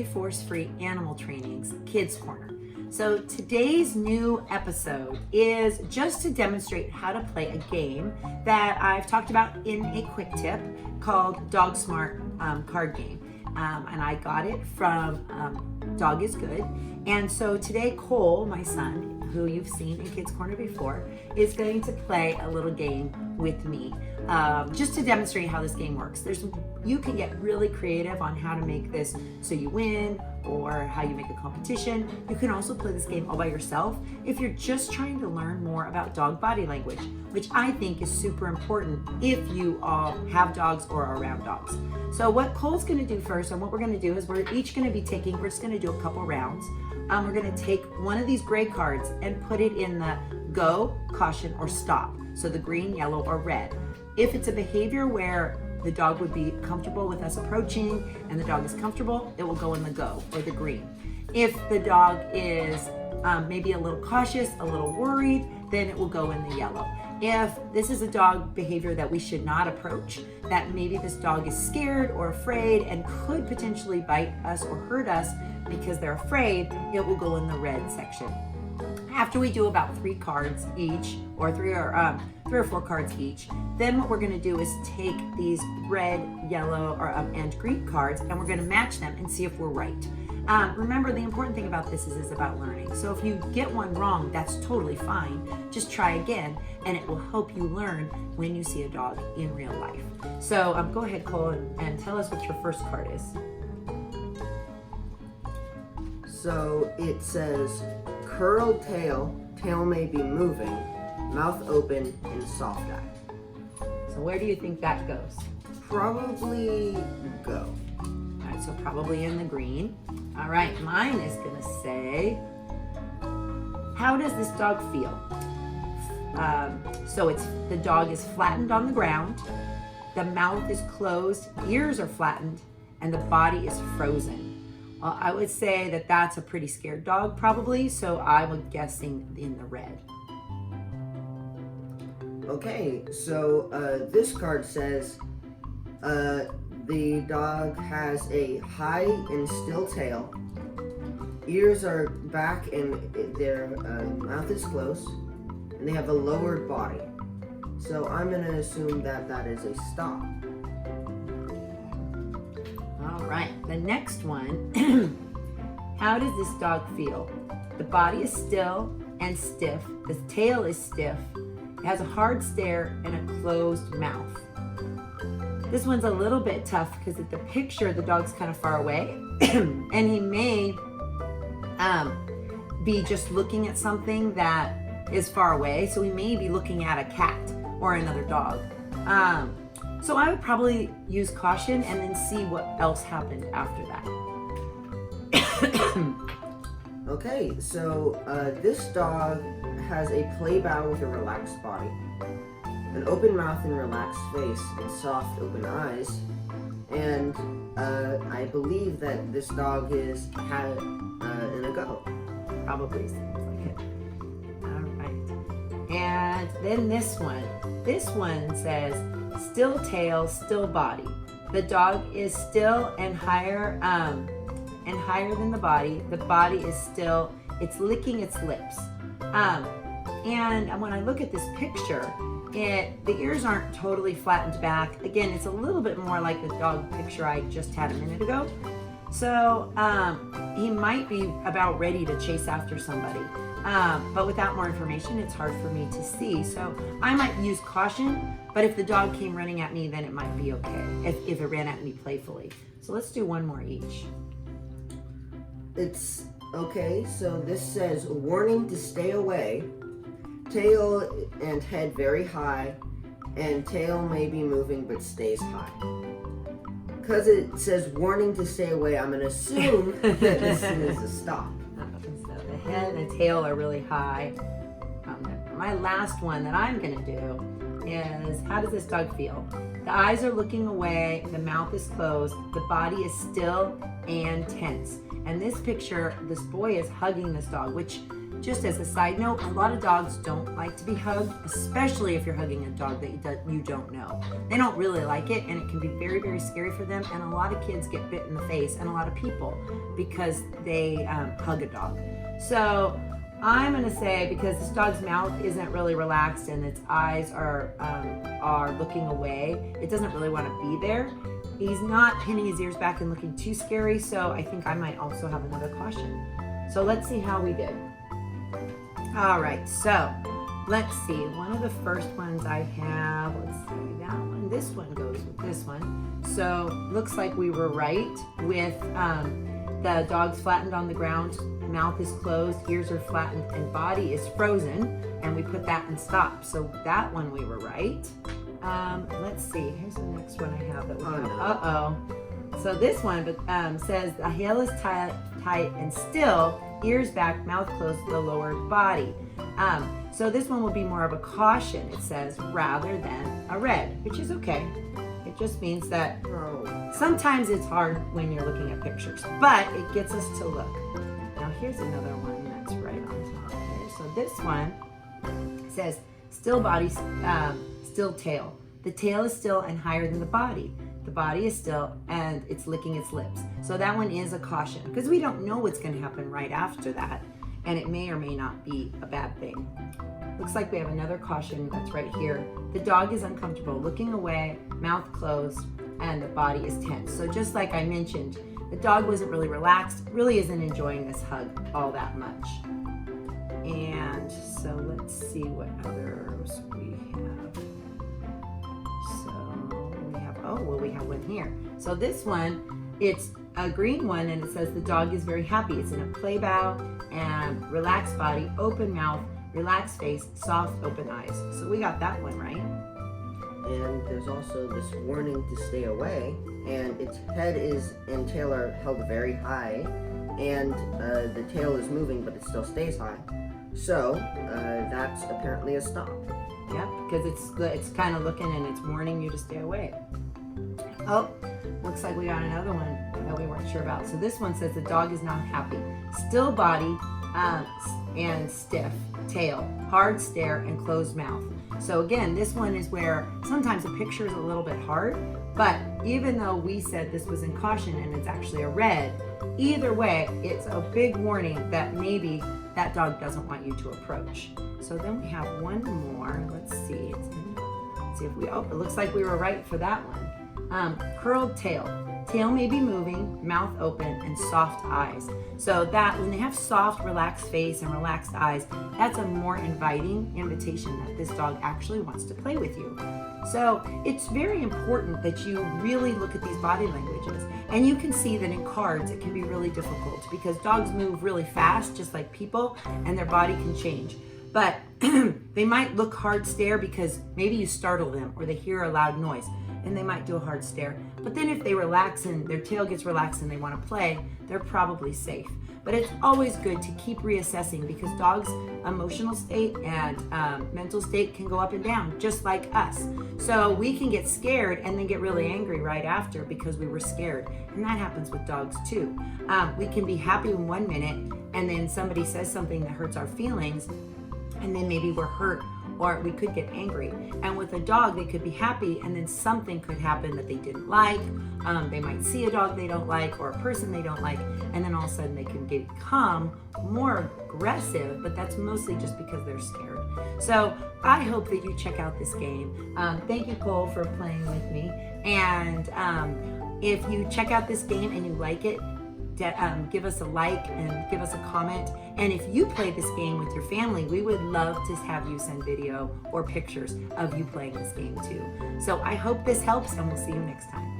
Force-Free Animal Training's Kids Corner. So today's new episode is just to demonstrate how to play a game that I've talked about in a quick tip called Dog Smart card game. And I got it from Dog is Good. And so today Cole, my son, who you've seen in Kids Corner before, is going to play a little game with me just to demonstrate how this game works. You can get really creative on how to make this so you win or how you make a competition. You can also play this game all by yourself if you're just trying to learn more about dog body language, which I think is super important if you all have dogs or are around dogs. So what Cole's gonna do first, and what we're gonna do is we're each gonna be taking, we're just gonna do a couple rounds. We're gonna take one of these gray cards and put it in the go, caution, or stop. So the green, yellow, or red. If it's a behavior where the dog would be comfortable with us approaching and the dog is comfortable, it will go in the go or the green. If the dog is maybe a little cautious, a little worried, then it will go in the yellow. If this is a dog behavior that we should not approach, that maybe this dog is scared or afraid and could potentially bite us or hurt us because they're afraid, it will go in the red section. After we do about 3 cards each, or three or four cards each, then what we're going to do is take these red, yellow, and green cards, and we're going to match them and see if we're right. Remember, the important thing about this is about learning. So if you get one wrong, that's totally fine. Just try again, and it will help you learn when you see a dog in real life. So go ahead, Cole, and tell us what your first card is. So it says, curled tail, tail may be moving, mouth open, and soft eye. So where do you think that goes? Probably go. All right, so probably in the green. All right, mine is gonna say, how does this dog feel? So the dog is flattened on the ground, the mouth is closed, ears are flattened, and the body is frozen. Well, I would say that that's a pretty scared dog probably, so I was guessing in the red. Okay, so this card says the dog has a high and still tail, ears are back and their mouth is closed, and they have a lowered body. So I'm going to assume that that is a stop. All right, the next one. How does this dog feel? The body is still and stiff. The tail is stiff. It has a hard stare and a closed mouth. This one's a little bit tough because at the picture, the dog's kind of far away and he may be just looking at something that is far away. So he may be looking at a cat or another dog. So I would probably use caution and then see what else happened after that. Okay, so this dog has a play bow with a relaxed body, an open mouth and relaxed face, and soft open eyes. And I believe that this dog is in a go. Probably seems like it. All right. And then this one. This one says, still tail, still body. The dog is still and higher than the body. The body is still, it's licking its lips. And when I look at this picture, the ears aren't totally flattened back. Again, it's a little bit more like the dog picture I just had a minute ago. So he might be about ready to chase after somebody. But without more information, it's hard for me to see. So I might use caution, but if the dog came running at me, then it might be okay, if it ran at me playfully. So let's do one more each. It's okay, so this says, warning to stay away, tail and head very high, and tail may be moving but stays high. Because it says warning to stay away, I'm going to assume that this is a stop. So the head and the tail are really high. My last one that I'm going to do is, how does this dog feel? The eyes are looking away, the mouth is closed, the body is still and tense. And this picture, this boy is hugging this dog, which just as a side note, a lot of dogs don't like to be hugged, especially if you're hugging a dog that you don't know. They don't really like it, and it can be very, very scary for them. And a lot of kids get bit in the face, and a lot of people, because they hug a dog. So I'm gonna say, because this dog's mouth isn't really relaxed and its eyes are looking away, it doesn't really want to be there. He's not pinning his ears back and looking too scary, so I think I might also have another caution. So let's see how we did. All right, so let's see. One of the first ones I have, let's see, that one. This one goes with this one. So looks like we were right with the dog's flattened on the ground, mouth is closed, ears are flattened, and body is frozen. And we put that in stop. So that one we were right. Let's see. Here's the next one I have that we have. Uh-oh. So this one says the heel is tight and still, ears back, mouth closed, the lowered body. So this one will be more of a caution, it says, rather than a red, which is okay. It just means that sometimes it's hard when you're looking at pictures, but it gets us to look. Now here's another one that's right on top here. So this one says still body, still tail. The tail is still and higher than the body. The body is still and it's licking its lips. So that one is a caution because we don't know what's going to happen right after that, and it may or may not be a bad thing. Looks like we have another caution that's right here. The dog is uncomfortable, looking away, mouth closed, and the body is tense. So just like I mentioned, the dog wasn't really relaxed, really isn't enjoying this hug all that much. And so let's see what others we have. We have one here. So this one, it's a green one, and it says the dog is very happy. It's in a play bow and relaxed body, open mouth, relaxed face, soft open eyes. So we got that one right. And there's also this warning to stay away, and its head is and tail are held very high, and the tail is moving, but it still stays high. So that's apparently a stop. Yep, because it's kind of looking and it's warning you to stay away. Oh, looks like we got another one that we weren't sure about. So this one says the dog is not happy. Still body and stiff tail, hard stare, and closed mouth. So again, this one is where sometimes the picture is a little bit hard, but even though we said this was in caution and it's actually a red, either way, it's a big warning that maybe that dog doesn't want you to approach. So then we have one more. Let's see. Let's see if we, it looks like we were right for that one. Curled tail. Tail may be moving, mouth open, and soft eyes. So that when they have soft, relaxed face and relaxed eyes, that's a more inviting invitation that this dog actually wants to play with you. So it's very important that you really look at these body languages. And you can see that in cards, it can be really difficult because dogs move really fast, just like people, and their body can change. But they might look hard stare because maybe you startle them or they hear a loud noise, and they might do a hard stare. But then if they relax and their tail gets relaxed and they want to play, they're probably safe. But it's always good to keep reassessing because dogs' emotional state and mental state can go up and down, just like us. So we can get scared and then get really angry right after because we were scared. And that happens with dogs too. We can be happy in 1 minute and then somebody says something that hurts our feelings, and then maybe we're hurt or we could get angry. And with a dog, they could be happy and then something could happen that they didn't like. They might see a dog they don't like or a person they don't like, and then all of a sudden they can become more aggressive, but that's mostly just because they're scared. So I hope that you check out this game. Thank you, Cole, for playing with me. And if you check out this game and you like it, give us a like and give us a comment. And if you play this game with your family, we would love to have you send video or pictures of you playing this game too. So I hope this helps, and we'll see you next time.